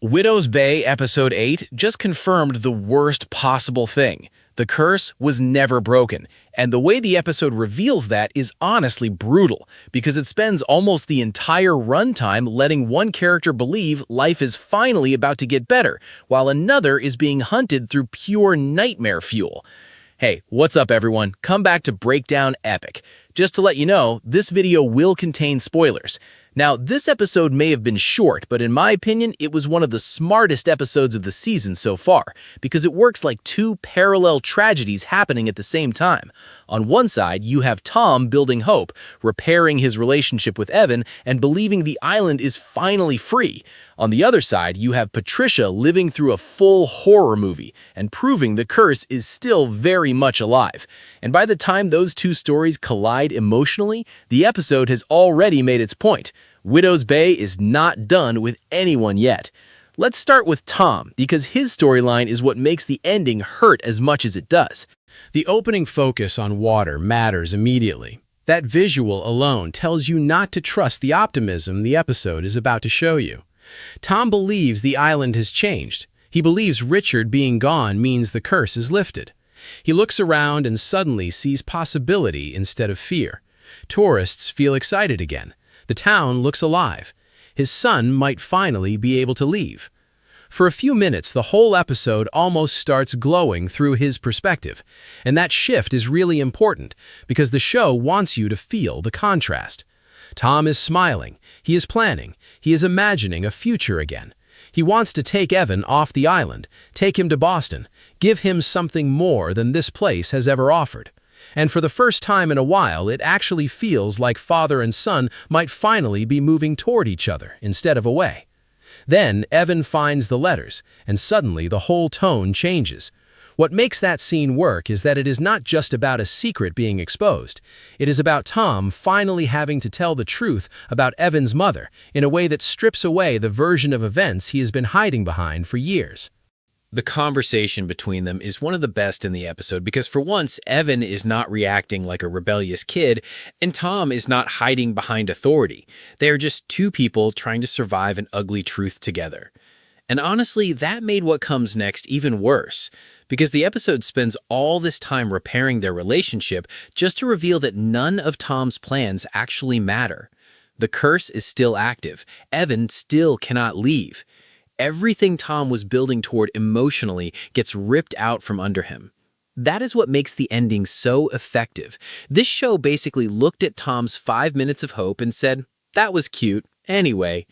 Widow's Bay Episode 8 just confirmed the worst possible thing. The curse was never broken, and the way the episode reveals that is honestly brutal, because it spends almost the entire runtime letting one character believe life is finally about to get better, while another is being hunted through pure nightmare fuel. Hey, what's up everyone? Come back to Breakdown Epic. Just to let you know, this video will contain spoilers. Now, this episode may have been short, but in my opinion, it was one of the smartest episodes of the season so far, because it works like two parallel tragedies happening at the same time. On one side, you have Tom building hope, repairing his relationship with Evan, and believing the island is finally free. On the other side, you have Patricia living through a full horror movie and proving the curse is still very much alive. And by the time those two stories collide emotionally, the episode has already made its point. Widow's Bay is not done with anyone yet. Let's start with Tom, because his storyline is what makes the ending hurt as much as it does. The opening focus on water matters immediately. That visual alone tells you not to trust the optimism the episode is about to show you. Tom believes the island has changed. He believes Richard being gone means the curse is lifted. He looks around and suddenly sees possibility instead of fear. Tourists feel excited again. The town looks alive. His son might finally be able to leave. For a few minutes, the whole episode almost starts glowing through his perspective. And that shift is really important because the show wants you to feel the contrast. Tom is smiling. He is planning. He is imagining a future again. He wants to take Evan off the island, take him to Boston, give him something more than this place has ever offered. And for the first time in a while, it actually feels like father and son might finally be moving toward each other instead of away. Then Evan finds the letters, and suddenly the whole tone changes. What makes that scene work is that it is not just about a secret being exposed. It is about Tom finally having to tell the truth about Evan's mother in a way that strips away the version of events he has been hiding behind for years. The conversation between them is one of the best in the episode because for once, Evan is not reacting like a rebellious kid, and Tom is not hiding behind authority. They are just two people trying to survive an ugly truth together. And honestly, that made what comes next even worse, because the episode spends all this time repairing their relationship just to reveal that none of Tom's plans actually matter. The curse is still active. Evan still cannot leave. Everything Tom was building toward emotionally gets ripped out from under him. That is what makes the ending so effective. This show basically looked at Tom's 5 minutes of hope and said, "That was cute. Anyway."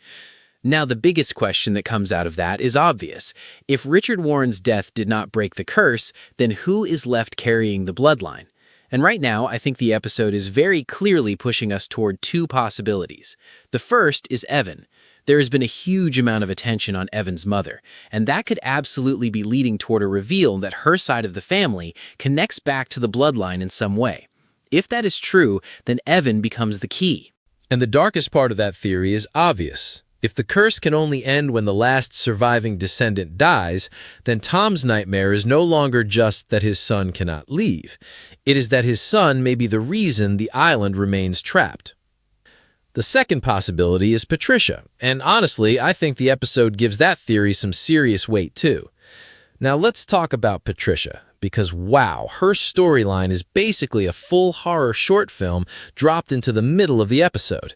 Now, the biggest question that comes out of that is obvious. If Richard Warren's death did not break the curse, then who is left carrying the bloodline? And right now, I think the episode is very clearly pushing us toward two possibilities. The first is Evan. There has been a huge amount of attention on Evan's mother, and that could absolutely be leading toward a reveal that her side of the family connects back to the bloodline in some way. If that is true, then Evan becomes the key. And the darkest part of that theory is obvious. If the curse can only end when the last surviving descendant dies, then Tom's nightmare is no longer just that his son cannot leave. It is that his son may be the reason the island remains trapped. The second possibility is Patricia, and honestly, I think the episode gives that theory some serious weight too. Now let's talk about Patricia, because wow, her storyline is basically a full horror short film dropped into the middle of the episode.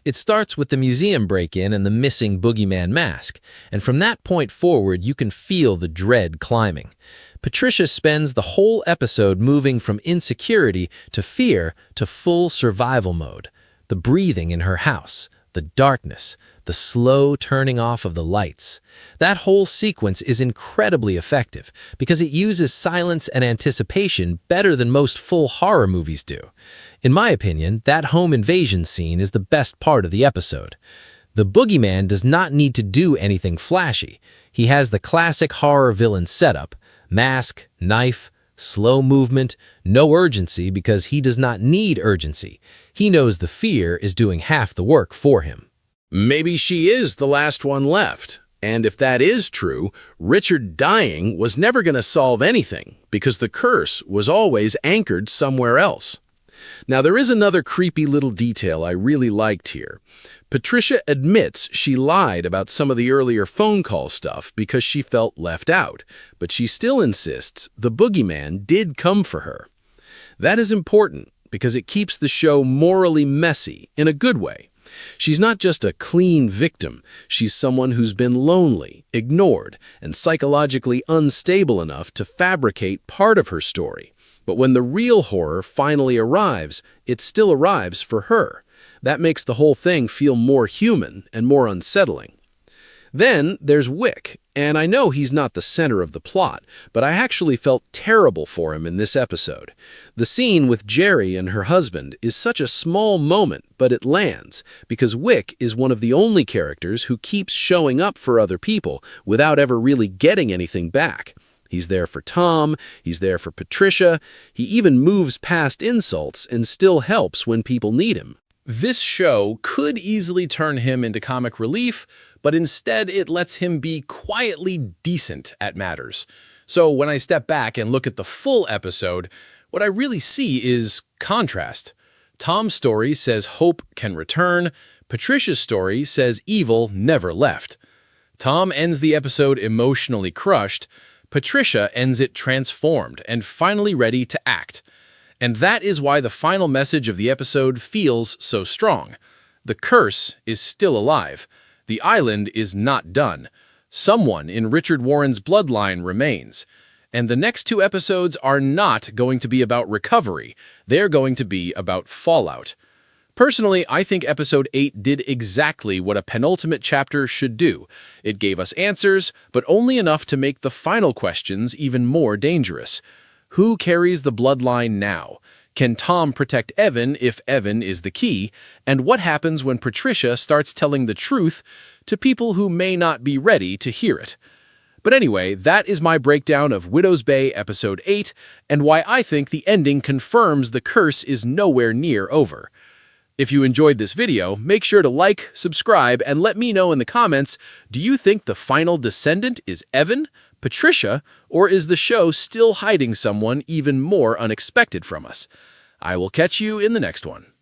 It starts with the museum break-in and the missing boogeyman mask, and from that point forward, you can feel the dread climbing. Patricia spends the whole episode moving from insecurity to fear to full survival mode. The breathing in her house, the darkness, the slow turning off of the lights. That whole sequence is incredibly effective because it uses silence and anticipation better than most full horror movies do. In my opinion, that home invasion scene is the best part of the episode. The boogeyman does not need to do anything flashy. He has the classic horror villain setup: mask, knife, slow movement, no urgency because he does not need urgency. He knows the fear is doing half the work for him. Maybe she is the last one left. And if that is true, Richard dying was never going to solve anything because the curse was always anchored somewhere else. Now, there is another creepy little detail I really liked here. Patricia admits she lied about some of the earlier phone call stuff because she felt left out, but she still insists the boogeyman did come for her. That is important because it keeps the show morally messy in a good way. She's not just a clean victim, she's someone who's been lonely, ignored, and psychologically unstable enough to fabricate part of her story. But when the real horror finally arrives, it still arrives for her. That makes the whole thing feel more human and more unsettling. Then there's Wick, and I know he's not the center of the plot, but I actually felt terrible for him in this episode. The scene with Jerry and her husband is such a small moment, but it lands, because Wick is one of the only characters who keeps showing up for other people without ever really getting anything back. He's there for Tom, he's there for Patricia, he even moves past insults and still helps when people need him. This show could easily turn him into comic relief, but instead it lets him be quietly decent at matters. So when I step back and look at the full episode, what I really see is contrast. Tom's story says hope can return. Patricia's story says evil never left. Tom ends the episode emotionally crushed. Patricia ends it transformed and finally ready to act. And that is why the final message of the episode feels so strong. The curse is still alive. The island is not done. Someone in Richard Warren's bloodline remains. And the next 2 episodes are not going to be about recovery. They're going to be about fallout. Personally, I think episode 8 did exactly what a penultimate chapter should do. It gave us answers, but only enough to make the final questions even more dangerous. Who carries the bloodline now? Can Tom protect Evan if Evan is the key? And what happens when Patricia starts telling the truth to people who may not be ready to hear it? But anyway, that is my breakdown of Widow's Bay episode 8 and why I think the ending confirms the curse is nowhere near over. If you enjoyed this video, make sure to like, subscribe, and let me know in the comments, do you think the final descendant is Evan, Patricia, or is the show still hiding someone even more unexpected from us? I will catch you in the next one.